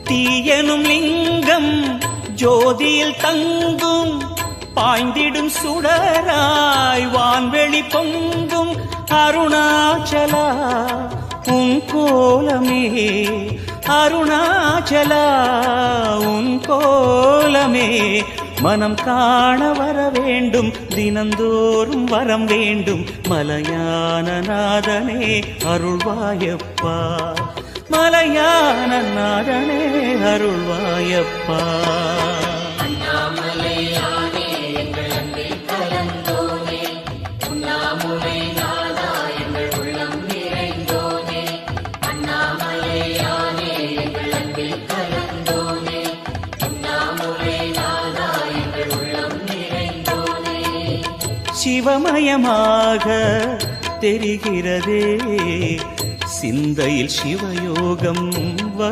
தீயனும் லிங்கம் ஜோதியில் தங்கும் பாய்ந்திடும் சுடராய் வான்வெளி பொங்கும் அருணாச்சலா உன் கோலமே அருணாச்சலா உன் கோலமே மனம் காண வர வேண்டும் தினந்தோறும் வரம் வேண்டும் மலையான நாதனே அருள்வாயப்பா மலையான நாதனே அருள்வாயப்பா சிவமயமாக தெரிகிறதே சிந்தையில் சிவயோகம்